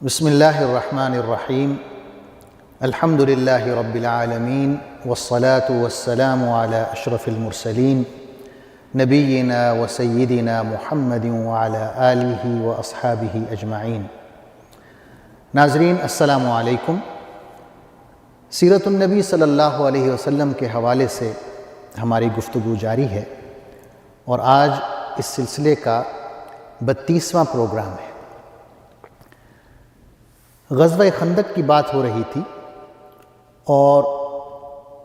بسم اللہ الرحمن الرحیم الحمد للہ رب العالمین والصلاة والسلام علی اشرف المرسلین نبینا و سیدنا محمد وعلی آلہ و اصحابہ اجمعین۔ ناظرین السلام علیکم۔ سیرت النبی صلی اللہ علیہ وسلم کے حوالے سے ہماری گفتگو جاری ہے اور آج اس سلسلے کا 32واں پروگرام ہے۔ غزوہ خندق کی بات ہو رہی تھی اور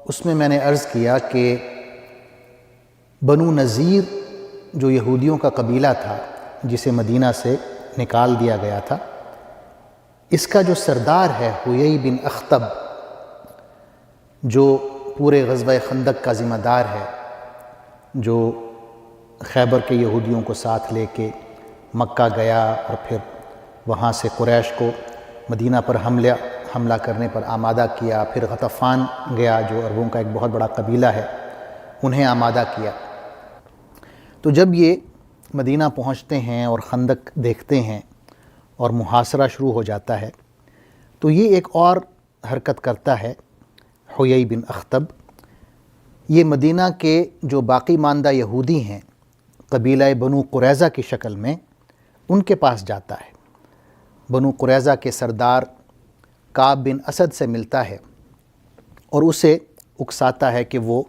اس میں نے عرض کیا کہ بنو نذیر جو یہودیوں کا قبیلہ تھا جسے مدینہ سے نکال دیا گیا تھا، اس کا جو سردار ہے حیی بن اخطب، جو پورے غزوہ خندق کا ذمہ دار ہے، جو خیبر کے یہودیوں کو ساتھ لے کے مکہ گیا اور پھر وہاں سے قریش کو مدینہ پر حملہ کرنے پر آمادہ کیا، پھر غطفان گیا جو عربوں کا ایک بہت بڑا قبیلہ ہے، انہیں آمادہ کیا۔ تو جب یہ مدینہ پہنچتے ہیں اور خندق دیکھتے ہیں اور محاصرہ شروع ہو جاتا ہے تو یہ ایک اور حرکت کرتا ہے حیی بن اخطب۔ یہ مدینہ کے جو باقی ماندہ یہودی ہیں قبیلہ بنو قریظہ کی شکل میں، ان کے پاس جاتا ہے، بنو قریظہ کے سردار کعب بن اسد سے ملتا ہے اور اسے اکساتا ہے کہ وہ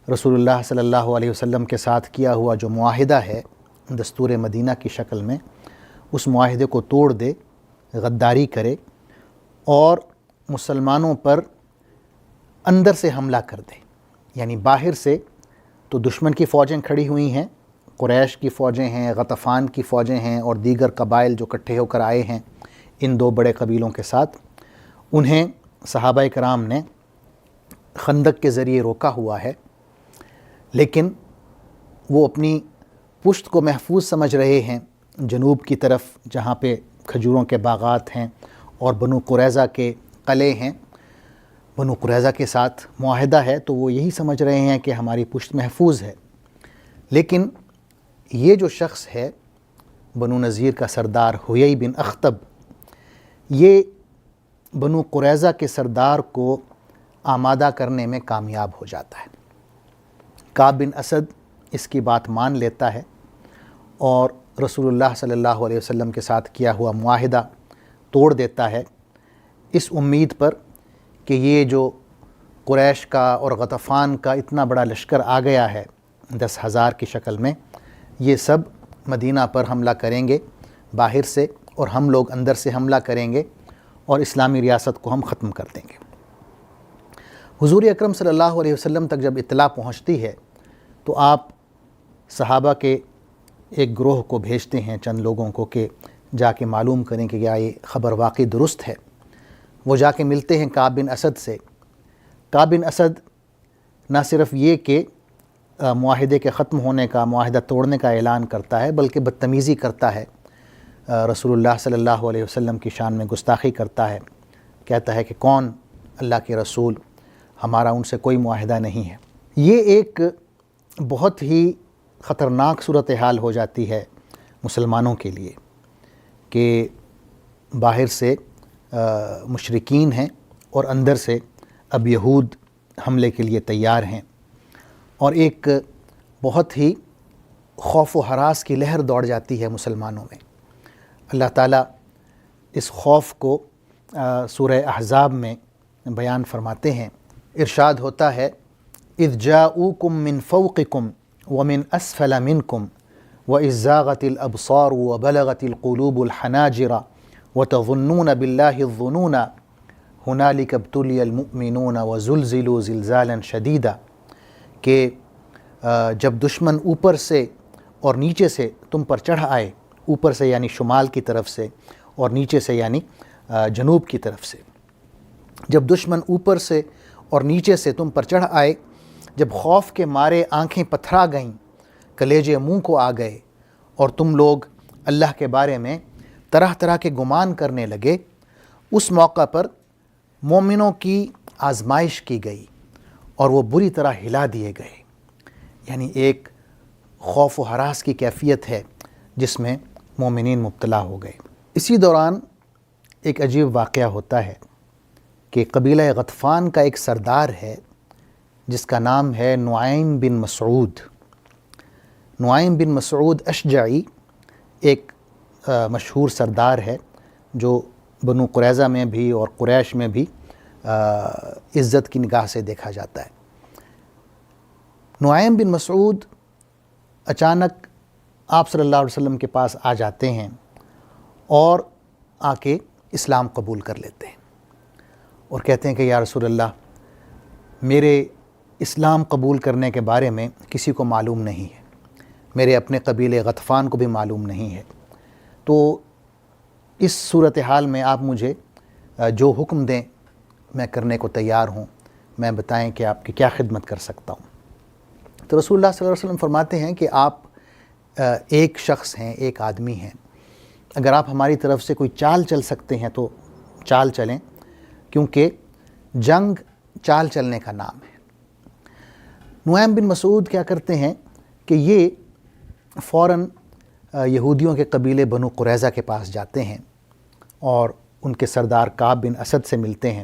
رسول اللہ صلی اللہ علیہ وسلم کے ساتھ کیا ہوا جو معاہدہ ہے دستور مدینہ کی شکل میں، اس معاہدے کو توڑ دے، غداری کرے اور مسلمانوں پر اندر سے حملہ کر دے۔ یعنی باہر سے تو دشمن کی فوجیں کھڑی ہوئی ہیں، قریش کی فوجیں ہیں، غطفان کی فوجیں ہیں اور دیگر قبائل جو اکٹھے ہو کر آئے ہیں ان دو بڑے قبیلوں کے ساتھ، انہیں صحابہ کرام نے خندق کے ذریعے روکا ہوا ہے، لیکن وہ اپنی پشت کو محفوظ سمجھ رہے ہیں جنوب کی طرف جہاں پہ کھجوروں کے باغات ہیں اور بنو قریظہ کے قلعے ہیں۔ بنو قریظہ کے ساتھ معاہدہ ہے تو وہ یہی سمجھ رہے ہیں کہ ہماری پشت محفوظ ہے، لیکن یہ جو شخص ہے بنو نذیر کا سردار حیی بن اخطب، یہ بنو قریظہ کے سردار کو آمادہ کرنے میں کامیاب ہو جاتا ہے۔ کعب بن اسد اس کی بات مان لیتا ہے اور رسول اللہ صلی اللہ علیہ وسلم کے ساتھ کیا ہوا معاہدہ توڑ دیتا ہے، اس امید پر کہ یہ جو قریش کا اور غطفان کا اتنا بڑا لشکر آ گیا ہے 10,000 کی شکل میں، یہ سب مدینہ پر حملہ کریں گے باہر سے اور ہم لوگ اندر سے حملہ کریں گے اور اسلامی ریاست کو ہم ختم کر دیں گے۔ حضور اکرم صلی اللہ علیہ وسلم تک جب اطلاع پہنچتی ہے تو آپ صحابہ کے ایک گروہ کو بھیجتے ہیں، چند لوگوں کو، کہ جا کے معلوم کریں کہ کیا یہ خبر واقعی درست ہے۔ وہ جا کے ملتے ہیں کعب بن اسد سے۔ کعب بن اسد نہ صرف یہ کہ معاہدے کے ختم ہونے کا، معاہدہ توڑنے کا اعلان کرتا ہے، بلکہ بدتمیزی کرتا ہے، رسول اللہ صلی اللہ علیہ وسلم کی شان میں گستاخی کرتا ہے، کہتا ہے کہ کون اللہ کے رسول، ہمارا ان سے کوئی معاہدہ نہیں ہے۔ یہ ایک بہت ہی خطرناک صورتحال ہو جاتی ہے مسلمانوں کے لیے کہ باہر سے مشرکین ہیں اور اندر سے اب یہود حملے کے لیے تیار ہیں، اور ایک بہت ہی خوف و ہراس کی لہر دوڑ جاتی ہے مسلمانوں میں۔ اللہ تعالیٰ اس خوف کو سورہ احزاب میں بیان فرماتے ہیں، ارشاد ہوتا ہے اذ جاؤوکم من فوقکم ومن اسفل منکم واذ زاغت الابصار وبلغت القلوب الحناجر وتظنون باللہ الظنون ہنالک ابتلی المؤمنون وزلزلوا زلزالا شدیدا، کہ جب دشمن اوپر سے اور نیچے سے تم پر چڑھ آئے، اوپر سے یعنی شمال کی طرف سے اور نیچے سے یعنی جنوب کی طرف سے، جب دشمن اوپر سے اور نیچے سے تم پر چڑھ آئے، جب خوف کے مارے آنکھیں پتھرا گئیں، کلیجے منہ کو آ گئے اور تم لوگ اللہ کے بارے میں طرح طرح کے گمان کرنے لگے، اس موقع پر مومنوں کی آزمائش کی گئی اور وہ بری طرح ہلا دیے گئے۔ یعنی ایک خوف و ہراس کی کیفیت ہے جس میں مومنین مبتلا ہو گئے۔ اسی دوران ایک عجیب واقعہ ہوتا ہے کہ قبیلہ غطفان کا ایک سردار ہے جس کا نام ہے نعیم بن مسعود۔ نعیم بن مسعود اشجعی ایک مشہور سردار ہے جو بنو قریظہ میں بھی اور قریش میں بھی عزت کی نگاہ سے دیکھا جاتا ہے۔ نعیم بن مسعود اچانک آپ صلی اللہ علیہ وسلم کے پاس آ جاتے ہیں اور آ کے اسلام قبول کر لیتے ہیں اور کہتے ہیں کہ یا رسول اللہ، میرے اسلام قبول کرنے کے بارے میں کسی کو معلوم نہیں ہے، میرے اپنے قبیلے غطفان کو بھی معلوم نہیں ہے، تو اس صورتحال میں آپ مجھے جو حکم دیں میں کرنے کو تیار ہوں، میں بتائیں کہ آپ کی کیا خدمت کر سکتا ہوں۔ تو رسول اللہ صلی اللہ علیہ وسلم فرماتے ہیں کہ آپ ایک شخص ہیں، ایک آدمی ہیں، اگر آپ ہماری طرف سے کوئی چال چل سکتے ہیں تو چال چلیں، کیونکہ جنگ چال چلنے کا نام ہے۔ نعیم بن مسعود کیا کرتے ہیں کہ یہ فوراً یہودیوں کے قبیلے بنو قریظہ کے پاس جاتے ہیں اور ان کے سردار کعب بن اسد سے ملتے ہیں،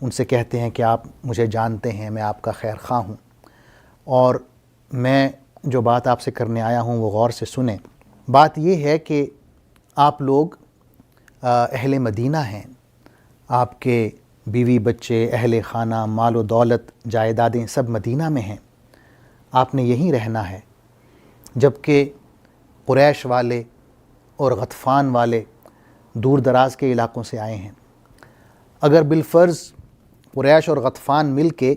ان سے کہتے ہیں کہ آپ مجھے جانتے ہیں، میں آپ کا خیر خواہ ہوں اور میں جو بات آپ سے کرنے آیا ہوں وہ غور سے سنیں۔ بات یہ ہے کہ آپ لوگ اہل مدینہ ہیں، آپ کے بیوی بچے، اہل خانہ، مال و دولت، جائیدادیں سب مدینہ میں ہیں، آپ نے یہیں رہنا ہے، جبکہ قریش والے اور غطفان والے دور دراز کے علاقوں سے آئے ہیں۔ اگر بالفرض قریش اور غطفان مل کے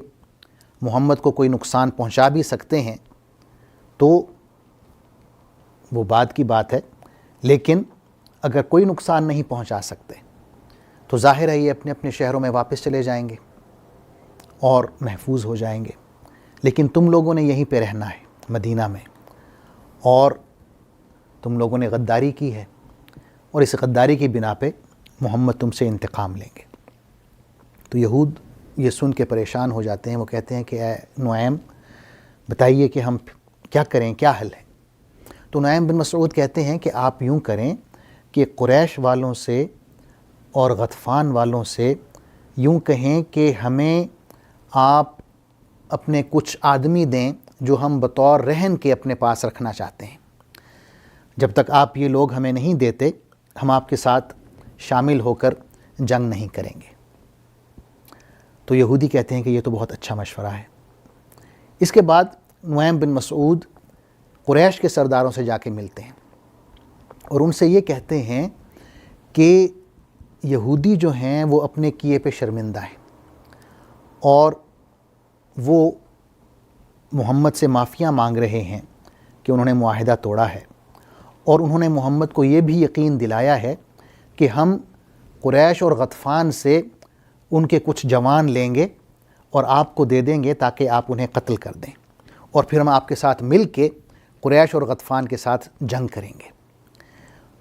محمد کو کوئی نقصان پہنچا بھی سکتے ہیں تو وہ بعد کی بات ہے، لیکن اگر کوئی نقصان نہیں پہنچا سکتے تو ظاہر ہے یہ اپنے اپنے شہروں میں واپس چلے جائیں گے اور محفوظ ہو جائیں گے، لیکن تم لوگوں نے یہیں پہ رہنا ہے مدینہ میں، اور تم لوگوں نے غداری کی ہے اور اس غداری کی بنا پہ محمد تم سے انتقام لیں گے۔ تو یہود یہ سن کے پریشان ہو جاتے ہیں، وہ کہتے ہیں کہ اے نعیم بتائیے کہ ہم کیا کریں، کیا حل ہے؟ تو نعیم بن مسعود کہتے ہیں کہ آپ یوں کریں کہ قریش والوں سے اور غطفان والوں سے یوں کہیں کہ ہمیں آپ اپنے کچھ آدمی دیں جو ہم بطور رہن کے اپنے پاس رکھنا چاہتے ہیں، جب تک آپ یہ لوگ ہمیں نہیں دیتے ہم آپ کے ساتھ شامل ہو کر جنگ نہیں کریں گے۔ تو یہودی کہتے ہیں کہ یہ تو بہت اچھا مشورہ ہے۔ اس کے بعد نعیم بن مسعود قریش کے سرداروں سے جا کے ملتے ہیں اور ان سے یہ کہتے ہیں کہ یہودی جو ہیں وہ اپنے کیے پہ شرمندہ ہیں اور وہ محمد سے معافیاں مانگ رہے ہیں کہ انہوں نے معاہدہ توڑا ہے، اور انہوں نے محمد کو یہ بھی یقین دلایا ہے کہ ہم قریش اور غطفان سے ان کے کچھ جوان لیں گے اور آپ کو دے دیں گے تاکہ آپ انہیں قتل کر دیں، اور پھر ہم آپ کے ساتھ مل کے قریش اور غطفان کے ساتھ جنگ کریں گے۔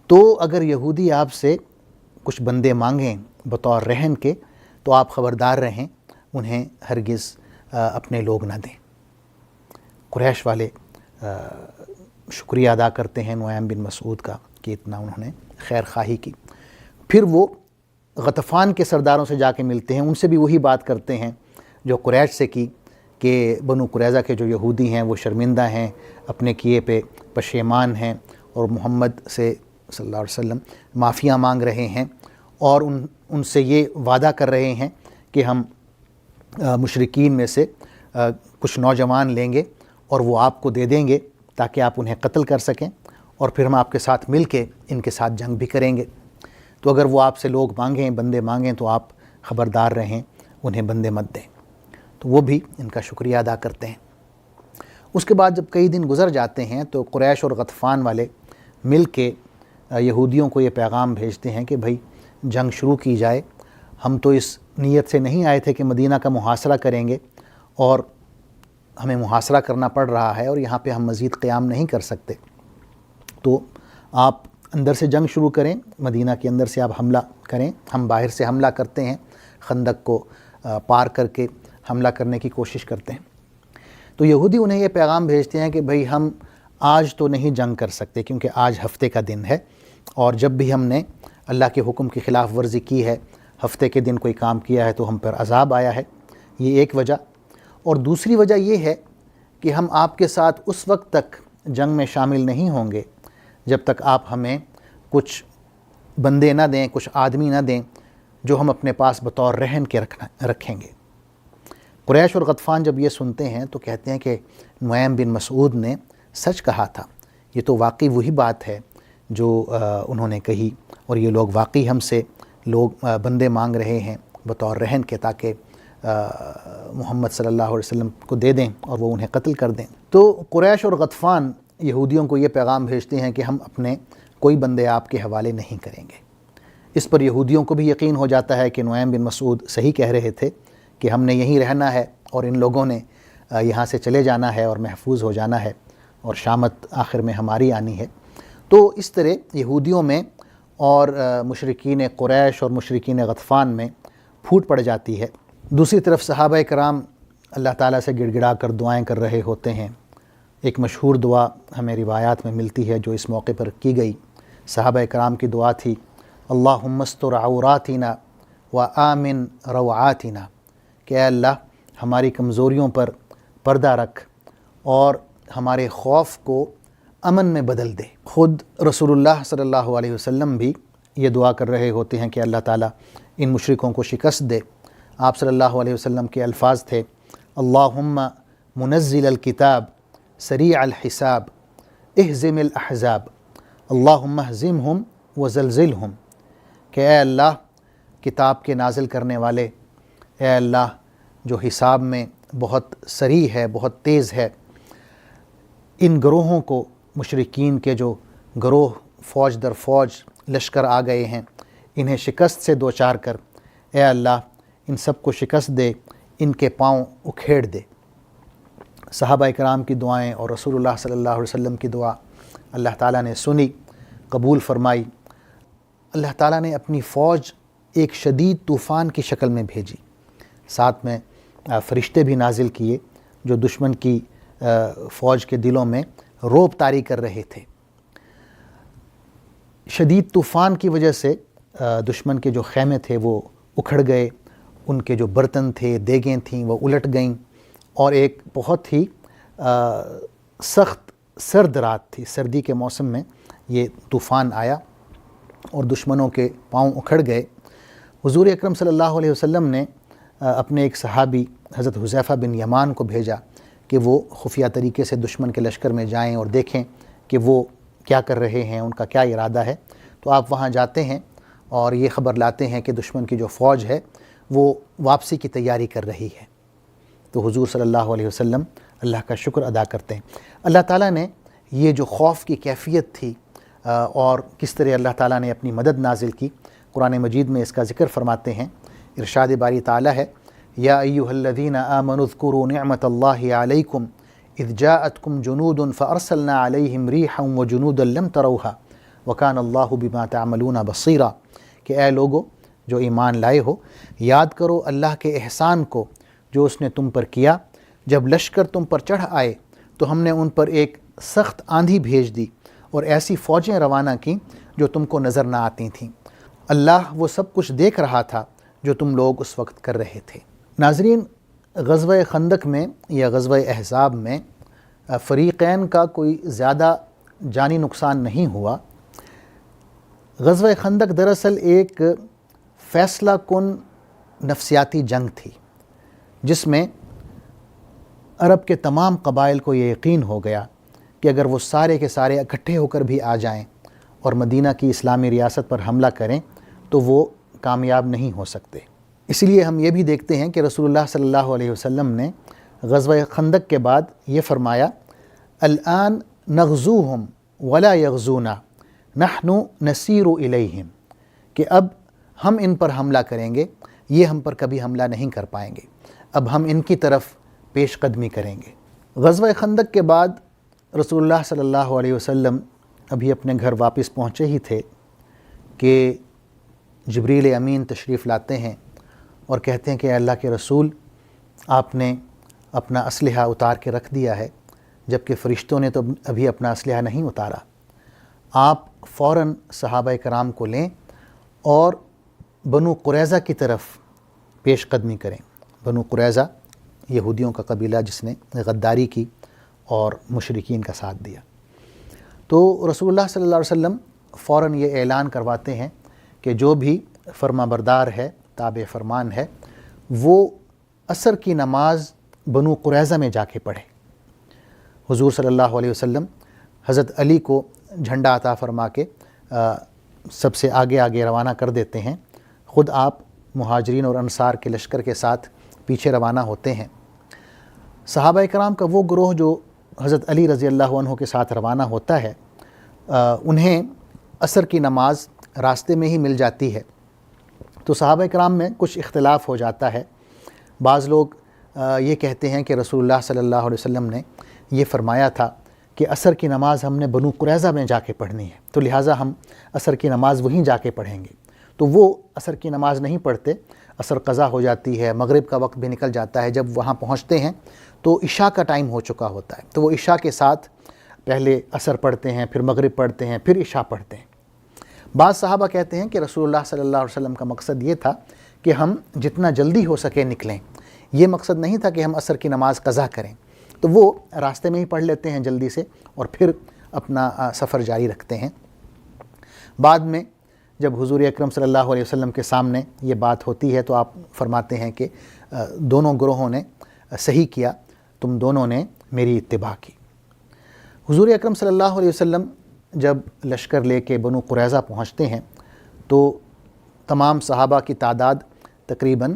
تو اگر یہودی آپ سے کچھ بندے مانگیں بطور رہن کے تو آپ خبردار رہیں، انہیں ہرگز اپنے لوگ نہ دیں۔ قریش والے شکریہ ادا کرتے ہیں نعیم بن مسعود کا کہ اتنا انہوں نے خیر خواہی کی۔ پھر وہ غطفان کے سرداروں سے جا کے ملتے ہیں، ان سے بھی وہی بات کرتے ہیں جو قریش سے کی کہ بنو قریظہ کے جو یہودی ہیں وہ شرمندہ ہیں، اپنے کیے پہ پشیمان ہیں اور محمد سے صلی اللہ علیہ وسلم معافیاں مانگ رہے ہیں، اور ان سے یہ وعدہ کر رہے ہیں کہ ہم مشرکین میں سے کچھ نوجوان لیں گے اور وہ آپ کو دے دیں گے تاکہ آپ انہیں قتل کر سکیں، اور پھر ہم آپ کے ساتھ مل کے ان کے ساتھ جنگ بھی کریں گے۔ تو اگر وہ آپ سے لوگ مانگیں، بندے مانگیں تو آپ خبردار رہیں، انہیں بندے مت دیں۔ تو وہ بھی ان کا شکریہ ادا کرتے ہیں۔ اس کے بعد جب کئی دن گزر جاتے ہیں تو قریش اور غطفان والے مل کے یہودیوں کو یہ پیغام بھیجتے ہیں کہ بھائی جنگ شروع کی جائے، ہم تو اس نیت سے نہیں آئے تھے کہ مدینہ کا محاصرہ کریں گے، اور ہمیں محاصرہ کرنا پڑ رہا ہے اور یہاں پہ ہم مزید قیام نہیں کر سکتے، تو آپ اندر سے جنگ شروع کریں، مدینہ کے اندر سے آپ حملہ کریں، ہم باہر سے حملہ کرتے ہیں، خندق کو پار کر کے حملہ کرنے کی کوشش کرتے ہیں۔ تو یہودی انہیں یہ پیغام بھیجتے ہیں کہ بھئی ہم آج تو نہیں جنگ کر سکتے کیونکہ آج ہفتے کا دن ہے، اور جب بھی ہم نے اللہ کے حکم کی خلاف ورزی کی ہے، ہفتے کے دن کوئی کام کیا ہے تو ہم پر عذاب آیا ہے، یہ ایک وجہ۔ اور دوسری وجہ یہ ہے کہ ہم آپ کے ساتھ اس وقت تک جنگ میں شامل نہیں ہوں گے جب تک آپ ہمیں کچھ بندے نہ دیں، کچھ آدمی نہ دیں جو ہم اپنے پاس بطور رہن کے رکھیں گے۔ قریش اور غطفان جب یہ سنتے ہیں تو کہتے ہیں کہ نعیم بن مسعود نے سچ کہا تھا، یہ تو واقعی وہی بات ہے جو انہوں نے کہی، اور یہ لوگ واقعی ہم سے بندے مانگ رہے ہیں بطور رہن کے تاکہ محمد صلی اللہ علیہ وسلم کو دے دیں اور وہ انہیں قتل کر دیں۔ تو قریش اور غطفان یہودیوں کو یہ پیغام بھیجتے ہیں کہ ہم اپنے کوئی بندے آپ کے حوالے نہیں کریں گے۔ اس پر یہودیوں کو بھی یقین ہو جاتا ہے کہ نعیم بن مسعود صحیح کہہ رہے تھے کہ ہم نے یہیں رہنا ہے اور ان لوگوں نے یہاں سے چلے جانا ہے اور محفوظ ہو جانا ہے، اور شامت آخر میں ہماری آنی ہے۔ تو اس طرح یہودیوں میں اور مشرکین قریش اور مشرکین غطفان میں پھوٹ پڑ جاتی ہے۔ دوسری طرف صحابہ کرام اللہ تعالیٰ سے گڑ گڑا کر دعائیں کر رہے ہوتے ہیں۔ ایک مشہور دعا ہمیں روایات میں ملتی ہے جو اس موقع پر کی گئی۔ صحابہ کرام کی دعا تھی، اللہم استر عوراتنا وآمن روعاتنا، کہ اے اللہ ہماری کمزوریوں پر پردہ رکھ اور ہمارے خوف کو امن میں بدل دے۔ خود رسول اللہ صلی اللہ علیہ وسلم بھی یہ دعا کر رہے ہوتے ہیں کہ اللہ تعالیٰ ان مشرکوں کو شکست دے۔ آپ صلی اللہ علیہ وسلم کے الفاظ تھے، اللہم منزل الکتاب سریع الحساب اہزم الاحزاب اللہم اہزمہم وزلزلہم، کہ اے اللہ کتاب کے نازل کرنے والے، اے اللہ جو حساب میں بہت سریع ہے، بہت تیز ہے، ان گروہوں کو، مشرکین کے جو گروہ فوج در فوج لشکر آ گئے ہیں، انہیں شکست سے دوچار کر، اے اللہ ان سب کو شکست دے، ان کے پاؤں اکھیڑ دے۔ صحابہ کرام کی دعائیں اور رسول اللہ صلی اللہ علیہ وسلم کی دعا اللہ تعالیٰ نے سنی، قبول فرمائی۔ اللہ تعالیٰ نے اپنی فوج ایک شدید طوفان کی شکل میں بھیجی، ساتھ میں فرشتے بھی نازل کیے جو دشمن کی فوج کے دلوں میں رعب طاری کر رہے تھے۔ شدید طوفان کی وجہ سے دشمن کے جو خیمے تھے وہ اکھڑ گئے، ان کے جو برتن تھے، دیگیں تھیں، وہ الٹ گئیں، اور ایک بہت ہی سخت سرد رات تھی۔ سردی کے موسم میں یہ طوفان آیا اور دشمنوں کے پاؤں اکھڑ گئے۔ حضور اکرم صلی اللہ علیہ وسلم نے اپنے ایک صحابی حضرت حذیفہ بن یمان کو بھیجا کہ وہ خفیہ طریقے سے دشمن کے لشکر میں جائیں اور دیکھیں کہ وہ کیا کر رہے ہیں، ان کا کیا ارادہ ہے۔ تو آپ وہاں جاتے ہیں اور یہ خبر لاتے ہیں کہ دشمن کی جو فوج ہے وہ واپسی کی تیاری کر رہی ہے۔ تو حضور صلی اللہ علیہ وسلم اللہ کا شکر ادا کرتے ہیں۔ اللہ تعالیٰ نے یہ جو خوف کی کیفیت تھی اور کس طرح اللہ تعالیٰ نے اپنی مدد نازل کی، قرآن مجید میں اس کا ذکر فرماتے ہیں۔ ارشاد باری تعالیٰ ہے، یا ایھا الذین آمنوا اذکروا نعمت اللہ علیکم اذ جاءتکم جنود فارسلنا علیہم ریحا وجنودا لم تروها وکان اللہ بما تعملون بصیرا، کہ اے لوگو جو ایمان لائے ہو، یاد کرو اللہ کے احسان کو جو اس نے تم پر کیا، جب لشکر تم پر چڑھ آئے تو ہم نے ان پر ایک سخت آندھی بھیج دی اور ایسی فوجیں روانہ کیں جو تم کو نظر نہ آتی تھیں۔ اللہ وہ سب کچھ دیکھ رہا تھا جو تم لوگ اس وقت کر رہے تھے۔ ناظرین، غزوہ خندق میں یا غزوہ احزاب میں فریقین کا کوئی زیادہ جانی نقصان نہیں ہوا۔ غزوہ خندق دراصل ایک فیصلہ کن نفسیاتی جنگ تھی جس میں عرب کے تمام قبائل کو یہ یقین ہو گیا کہ اگر وہ سارے کے سارے اکٹھے ہو کر بھی آ جائیں اور مدینہ کی اسلامی ریاست پر حملہ کریں تو وہ کامیاب نہیں ہو سکتے۔ اس لیے ہم یہ بھی دیکھتے ہیں کہ رسول اللہ صلی اللہ علیہ وسلم نے غزوہ خندق کے بعد یہ فرمایا، الآن نغزوہم ولا یغزونا نحن نسیر الیہم، کہ اب ہم ان پر حملہ کریں گے، یہ ہم پر کبھی حملہ نہیں کر پائیں گے، اب ہم ان کی طرف پیش قدمی کریں گے۔ غزوہ خندق کے بعد رسول اللہ صلی اللہ علیہ وسلم ابھی اپنے گھر واپس پہنچے ہی تھے کہ جبریل امین تشریف لاتے ہیں اور کہتے ہیں کہ اللہ کے رسول، آپ نے اپنا اسلحہ اتار کے رکھ دیا ہے، جبکہ فرشتوں نے تو ابھی اپنا اسلحہ نہیں اتارا۔ آپ فوراً صحابہ کرام کو لیں اور بنو قریظہ کی طرف پیش قدمی کریں۔ بنو قریظہ یہودیوں کا قبیلہ جس نے غداری کی اور مشرکین کا ساتھ دیا۔ تو رسول اللہ صلی اللہ علیہ وسلم فوراً یہ اعلان کرواتے ہیں کہ جو بھی فرما بردار ہے، تابع فرمان ہے، وہ عصر کی نماز بنو قریظہ میں جا کے پڑھے۔ حضور صلی اللہ علیہ وسلم حضرت علی کو جھنڈا عطا فرما کے سب سے آگے آگے روانہ کر دیتے ہیں، خود آپ مہاجرین اور انصار کے لشکر کے ساتھ پیچھے روانہ ہوتے ہیں۔ صحابہ کرام کا وہ گروہ جو حضرت علی رضی اللہ عنہ کے ساتھ روانہ ہوتا ہے، انہیں عصر کی نماز راستے میں ہی مل جاتی ہے۔ تو صحابہ کرام میں کچھ اختلاف ہو جاتا ہے۔ بعض لوگ یہ کہتے ہیں کہ رسول اللہ صلی اللہ علیہ وسلم نے یہ فرمایا تھا کہ عصر کی نماز ہم نے بنو قریظہ میں جا کے پڑھنی ہے، تو لہٰذا ہم عصر کی نماز وہیں جا کے پڑھیں گے۔ تو وہ عصر کی نماز نہیں پڑھتے، عصر قضا ہو جاتی ہے، مغرب کا وقت بھی نکل جاتا ہے۔ جب وہاں پہنچتے ہیں تو عشاء کا ٹائم ہو چکا ہوتا ہے، تو وہ عشاء کے ساتھ پہلے عصر پڑھتے ہیں، پھر مغرب پڑھتے ہیں، پھر عشاء پڑھتے ہیں۔ بعض صحابہ کہتے ہیں کہ رسول اللہ صلی اللہ علیہ وسلم کا مقصد یہ تھا کہ ہم جتنا جلدی ہو سکے نکلیں، یہ مقصد نہیں تھا کہ ہم عصر کی نماز قضا کریں۔ تو وہ راستے میں ہی پڑھ لیتے ہیں جلدی سے اور پھر اپنا سفر جاری رکھتے ہیں۔ بعد میں جب حضور اکرم صلی اللہ علیہ وسلم کے سامنے یہ بات ہوتی ہے تو آپ فرماتے ہیں کہ دونوں گروہوں نے صحیح کیا، تم دونوں نے میری اتباع کی۔ حضور اکرم صلی اللہ علیہ وسلم جب لشکر لے کے بنو قریظہ پہنچتے ہیں تو تمام صحابہ کی تعداد تقریباً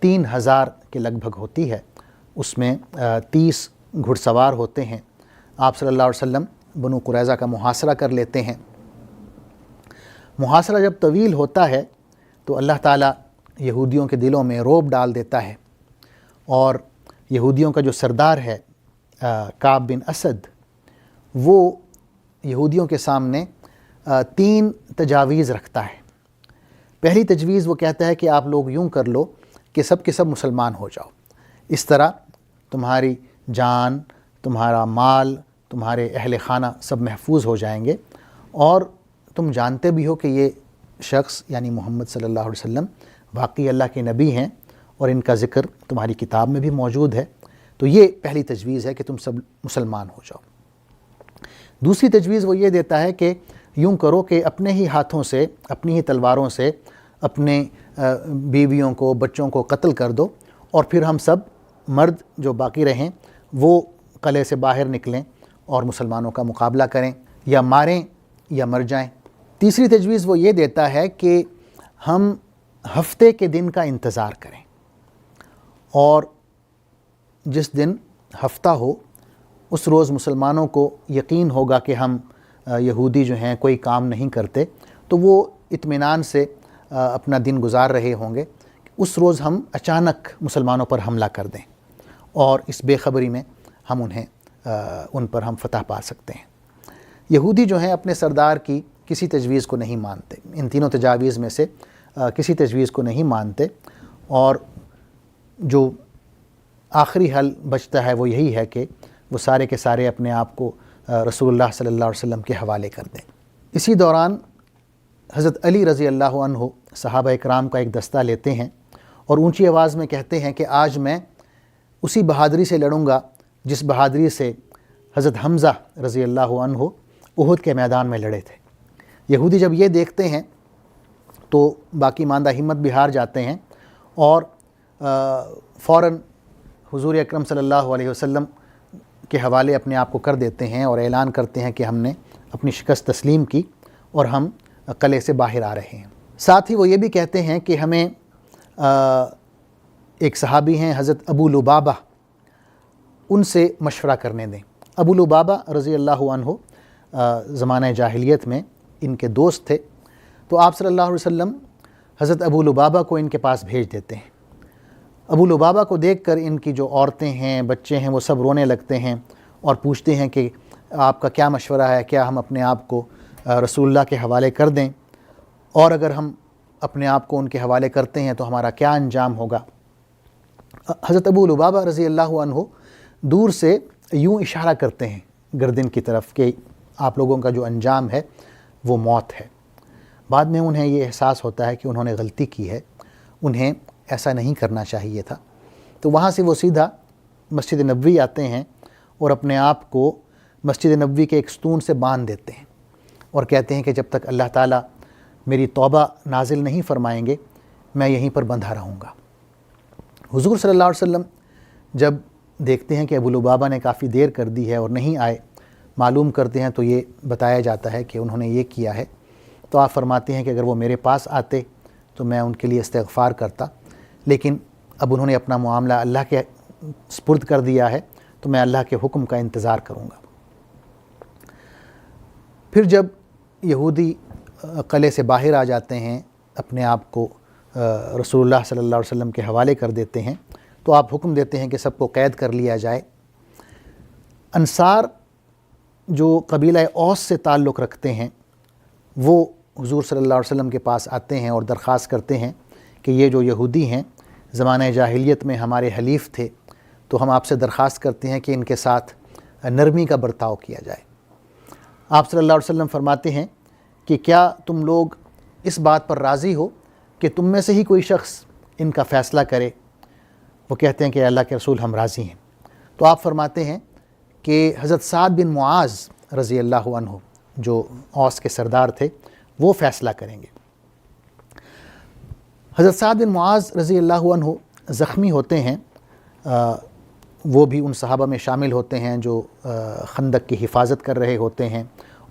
3000 کے لگ بھگ ہوتی ہے۔ اس میں 30 گھڑ سوار ہوتے ہیں۔ آپ صلی اللہ علیہ وسلم بنو قریظہ کا محاصرہ کر لیتے ہیں۔ محاصرہ جب طویل ہوتا ہے تو اللہ تعالیٰ یہودیوں کے دلوں میں رعب ڈال دیتا ہے، اور یہودیوں کا جو سردار ہے کعب بن اسد، وہ یہودیوں کے سامنے 3 تجاویز رکھتا ہے۔ پہلی تجویز وہ کہتا ہے کہ آپ لوگ یوں کر لو کہ سب کے سب مسلمان ہو جاؤ، اس طرح تمہاری جان، تمہارا مال، تمہارے اہل خانہ سب محفوظ ہو جائیں گے، اور تم جانتے بھی ہو کہ یہ شخص یعنی محمد صلی اللہ علیہ وسلم واقعی اللہ کے نبی ہیں اور ان کا ذکر تمہاری کتاب میں بھی موجود ہے۔ تو یہ پہلی تجویز ہے کہ تم سب مسلمان ہو جاؤ۔ دوسری تجویز وہ یہ دیتا ہے کہ یوں کرو کہ اپنے ہی ہاتھوں سے، اپنی ہی تلواروں سے اپنے بیویوں کو، بچوں کو قتل کر دو، اور پھر ہم سب مرد جو باقی رہیں وہ قلعے سے باہر نکلیں اور مسلمانوں کا مقابلہ کریں، یا ماریں یا مر جائیں۔ تیسری تجویز وہ یہ دیتا ہے کہ ہم ہفتے کے دن کا انتظار کریں، اور جس دن ہفتہ ہو اس روز مسلمانوں کو یقین ہوگا کہ ہم یہودی جو ہیں کوئی کام نہیں کرتے، تو وہ اطمینان سے اپنا دن گزار رہے ہوں گے، اس روز ہم اچانک مسلمانوں پر حملہ کر دیں اور اس بے خبری میں ہم ان پر ہم فتح پا سکتے ہیں۔ یہودی جو ہیں اپنے سردار کی کسی تجویز کو نہیں مانتے، ان تینوں تجاویز میں سے کسی تجویز کو نہیں مانتے، اور جو آخری حل بچتا ہے وہ یہی ہے کہ وہ سارے کے سارے اپنے آپ کو رسول اللہ صلی اللہ علیہ وسلم کے حوالے کر دیں۔ اسی دوران حضرت علی رضی اللہ عنہ صحابہ اکرام کا ایک دستہ لیتے ہیں اور اونچی آواز میں کہتے ہیں کہ آج میں اسی بہادری سے لڑوں گا جس بہادری سے حضرت حمزہ رضی اللہ عنہ احد کے میدان میں لڑے تھے۔ یہودی جب یہ دیکھتے ہیں تو باقی ماندہ ہمت بھی ہار جاتے ہیں اور فوراً حضور اکرم صلی اللہ علیہ وسلم کے حوالے اپنے آپ کو کر دیتے ہیں اور اعلان کرتے ہیں کہ ہم نے اپنی شکست تسلیم کی اور ہم قلعے سے باہر آ رہے ہیں۔ ساتھ ہی وہ یہ بھی کہتے ہیں کہ ہمیں ایک صحابی ہیں حضرت ابو لبابہ، ان سے مشورہ کرنے دیں۔ ابو لبابہ رضی اللہ عنہ زمانہ جاہلیت میں ان کے دوست تھے، تو آپ صلی اللہ علیہ وسلم حضرت ابو لبابہ کو ان کے پاس بھیج دیتے ہیں۔ ابو لبابہ کو دیکھ کر ان کی جو عورتیں ہیں، بچے ہیں، وہ سب رونے لگتے ہیں اور پوچھتے ہیں کہ آپ کا کیا مشورہ ہے، کیا ہم اپنے آپ کو رسول اللہ کے حوالے کر دیں، اور اگر ہم اپنے آپ کو ان کے حوالے کرتے ہیں تو ہمارا کیا انجام ہوگا۔ حضرت ابو لبابہ رضی اللہ عنہ دور سے یوں اشارہ کرتے ہیں گردن کی طرف کہ آپ لوگوں کا جو انجام ہے وہ موت ہے۔ بعد میں انہیں یہ احساس ہوتا ہے کہ انہوں نے غلطی کی ہے، انہیں ایسا نہیں کرنا چاہیے تھا۔ تو وہاں سے وہ سیدھا مسجد نبوی آتے ہیں اور اپنے آپ کو مسجد نبوی کے ایک ستون سے باندھ دیتے ہیں اور کہتے ہیں کہ جب تک اللہ تعالیٰ میری توبہ نازل نہیں فرمائیں گے میں یہیں پر بندھا رہوں گا۔ حضور صلی اللہ علیہ وسلم جب دیکھتے ہیں کہ ابو لبابہ نے کافی دیر کر دی ہے اور نہیں آئے، معلوم کرتے ہیں تو یہ بتایا جاتا ہے کہ انہوں نے یہ کیا ہے، تو آپ فرماتے ہیں کہ اگر وہ میرے پاس آتے تو میں ان کے لیے استغفار کرتا، لیکن اب انہوں نے اپنا معاملہ اللہ کے سپرد کر دیا ہے تو میں اللہ کے حکم کا انتظار کروں گا۔ پھر جب یہودی قلعے سے باہر آ جاتے ہیں، اپنے آپ کو رسول اللہ صلی اللہ علیہ وسلم کے حوالے کر دیتے ہیں، تو آپ حکم دیتے ہیں کہ سب کو قید کر لیا جائے۔ انصار جو قبیلہ اوس سے تعلق رکھتے ہیں وہ حضور صلی اللہ علیہ وسلم کے پاس آتے ہیں اور درخواست کرتے ہیں کہ یہ جو یہودی ہیں زمانہ جاہلیت میں ہمارے حلیف تھے، تو ہم آپ سے درخواست کرتے ہیں کہ ان کے ساتھ نرمی کا برتاؤ کیا جائے۔ آپ صلی اللہ علیہ وسلم فرماتے ہیں کہ کیا تم لوگ اس بات پر راضی ہو کہ تم میں سے ہی کوئی شخص ان کا فیصلہ کرے؟ وہ کہتے ہیں کہ اللہ کے رسول ہم راضی ہیں۔ تو آپ فرماتے ہیں کہ حضرت سعد بن معاذ رضی اللہ عنہ جو اوس کے سردار تھے وہ فیصلہ کریں گے۔ حضرت سعد بن معاذ رضی اللہ عنہ زخمی ہوتے ہیں، وہ بھی ان صحابہ میں شامل ہوتے ہیں جو خندق کی حفاظت کر رہے ہوتے ہیں،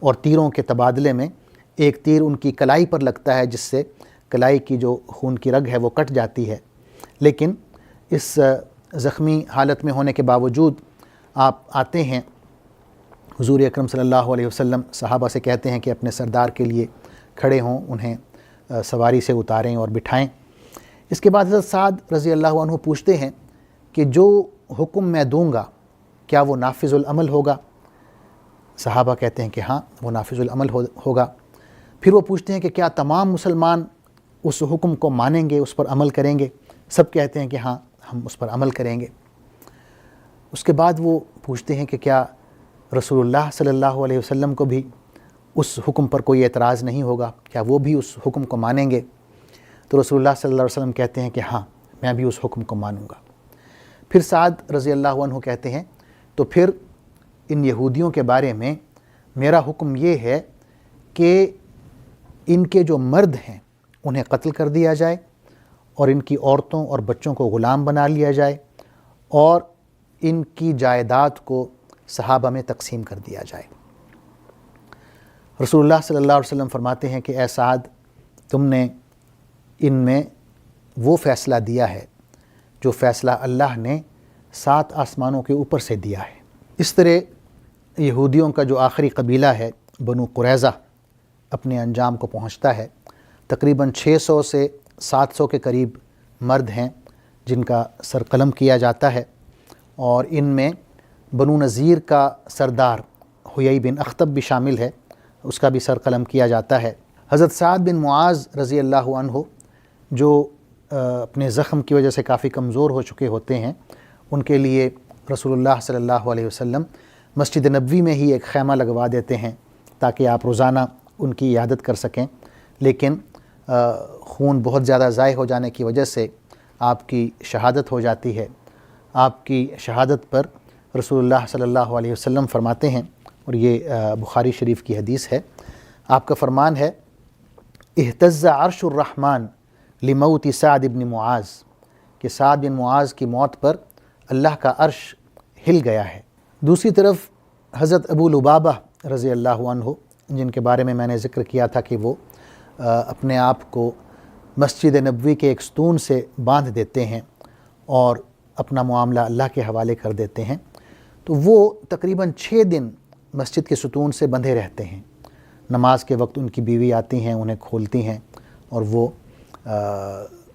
اور تیروں کے تبادلے میں ایک تیر ان کی کلائی پر لگتا ہے جس سے کلائی کی جو خون کی رگ ہے وہ کٹ جاتی ہے، لیکن اس زخمی حالت میں ہونے کے باوجود آپ آتے ہیں، حضور اکرم صلی اللہ علیہ وسلم صحابہ سے کہتے ہیں کہ اپنے سردار کے لیے کھڑے ہوں، انہیں سواری سے اتاریں اور بٹھائیں۔ اس کے بعد حضرت سعد رضی اللہ عنہ پوچھتے ہیں کہ جو حکم میں دوں گا کیا وہ نافذ العمل ہوگا؟ صحابہ کہتے ہیں کہ ہاں وہ نافذ العمل ہوگا۔ پھر وہ پوچھتے ہیں کہ کیا تمام مسلمان اس حکم کو مانیں گے، اس پر عمل کریں گے؟ سب کہتے ہیں کہ ہاں ہم اس پر عمل کریں گے۔ اس کے بعد وہ پوچھتے ہیں کہ کیا رسول اللہ صلی اللہ علیہ وسلم کو بھی اس حکم پر کوئی اعتراض نہیں ہوگا، کیا وہ بھی اس حکم کو مانیں گے؟ تو رسول اللہ صلی اللہ علیہ وسلم کہتے ہیں کہ ہاں میں بھی اس حکم کو مانوں گا۔ پھر سعد رضی اللہ عنہ کہتے ہیں تو پھر ان یہودیوں کے بارے میں میرا حکم یہ ہے کہ ان کے جو مرد ہیں انہیں قتل کر دیا جائے اور ان کی عورتوں اور بچوں کو غلام بنا لیا جائے اور ان کی جائیداد کو صحابہ میں تقسیم کر دیا جائے۔ رسول اللہ صلی اللہ علیہ وسلم فرماتے ہیں کہ اے سعد، تم نے ان میں وہ فیصلہ دیا ہے جو فیصلہ اللہ نے 7 آسمانوں کے اوپر سے دیا ہے۔ اس طرح یہودیوں کا جو آخری قبیلہ ہے بنو قریظہ اپنے انجام کو پہنچتا ہے۔ تقریباً 600 سے 700 کے قریب مرد ہیں جن کا سر قلم کیا جاتا ہے، اور ان میں بنو نذیر کا سردار حیی بن اخطب بھی شامل ہے، اس کا بھی سر قلم کیا جاتا ہے۔ حضرت سعد بن معاذ رضی اللہ عنہ جو اپنے زخم کی وجہ سے کافی کمزور ہو چکے ہوتے ہیں، ان کے لیے رسول اللہ صلی اللہ علیہ وسلم مسجد نبوی میں ہی ایک خیمہ لگوا دیتے ہیں تاکہ آپ روزانہ ان کی عیادت کر سکیں، لیکن خون بہت زیادہ ضائع ہو جانے کی وجہ سے آپ کی شہادت ہو جاتی ہے۔ آپ کی شہادت پر رسول اللہ صلی اللہ علیہ وسلم فرماتے ہیں، اور یہ بخاری شریف کی حدیث ہے، آپ کا فرمان ہے اہتز عرش الرحمن لموت سعد بن معاذ، کہ سعد بن معاذ کی موت پر اللہ کا عرش ہل گیا ہے۔ دوسری طرف حضرت ابو لبابہ رضی اللہ عنہ جن کے بارے میں میں نے ذکر کیا تھا کہ وہ اپنے آپ کو مسجد نبوی کے ایک ستون سے باندھ دیتے ہیں اور اپنا معاملہ اللہ کے حوالے کر دیتے ہیں، تو وہ تقریباً 6 دن مسجد کے ستون سے بندھے رہتے ہیں۔ نماز کے وقت ان کی بیوی آتی ہیں، انہیں کھولتی ہیں اور وہ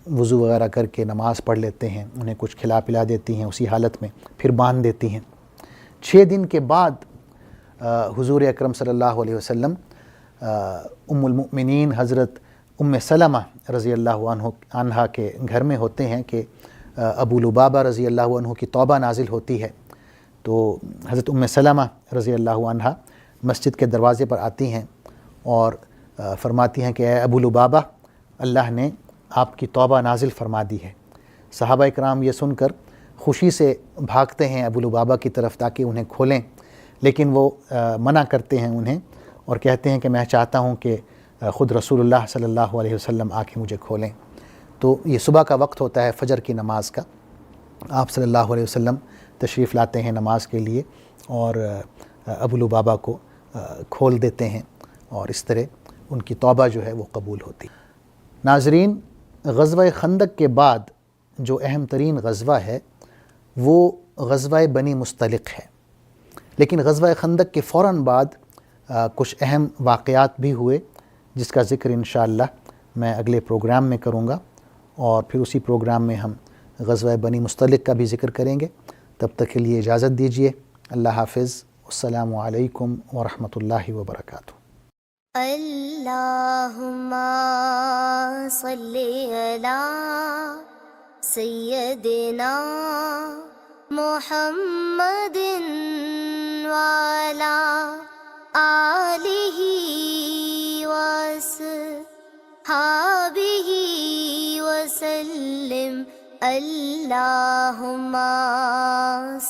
وضو وغیرہ کر کے نماز پڑھ لیتے ہیں، انہیں کچھ کھلا پلا دیتی ہیں اسی حالت میں، پھر باندھ دیتی ہیں۔ 6 دن کے بعد حضور اکرم صلی اللہ علیہ وسلم ام المؤمنین حضرت ام سلمہ رضی اللہ عنہ کے گھر میں ہوتے ہیں کہ ابو لبابہ رضی اللہ عنہ کی توبہ نازل ہوتی ہے، تو حضرت ام سلمہ رضی اللہ عنہ مسجد کے دروازے پر آتی ہیں اور فرماتی ہیں کہ اے ابو لبابہ، اللہ نے آپ کی توبہ نازل فرما دی ہے۔ صحابہ اکرام یہ سن کر خوشی سے بھاگتے ہیں ابو لبابہ کی طرف تاکہ انہیں کھولیں، لیکن وہ منع کرتے ہیں انہیں اور کہتے ہیں کہ میں چاہتا ہوں کہ خود رسول اللہ صلی اللہ علیہ وسلم آ کے مجھے کھولیں۔ تو یہ صبح کا وقت ہوتا ہے، فجر کی نماز کا۔ آپ صلی اللہ علیہ وسلم تشریف لاتے ہیں نماز کے لیے اور ابو لبابہ کو کھول دیتے ہیں، اور اس طرح ان کی توبہ جو ہے وہ قبول ہوتی۔ ناظرین، غزوہ خندق کے بعد جو اہم ترین غزوہ ہے وہ غزوہ بنی مصطلق ہے، لیکن غزوہ خندق کے فوراً بعد کچھ اہم واقعات بھی ہوئے جس کا ذکر انشاءاللہ میں اگلے پروگرام میں کروں گا، اور پھر اسی پروگرام میں ہم غزوہ بنی مصطلق کا بھی ذکر کریں گے۔ تب تک کے لیے اجازت دیجیے۔ اللہ حافظ۔ السلام علیکم ورحمۃ اللہ وبرکاتہ۔ اللہم صلی علی سیدنا محمد وعلی آلہ وصحبہ وسلم۔ اللہم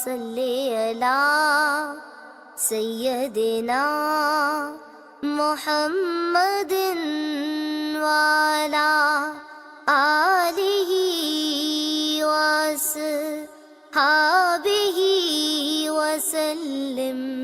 صلی علی سیدنا محمد وعلی آلہ وصحبہ وسلم۔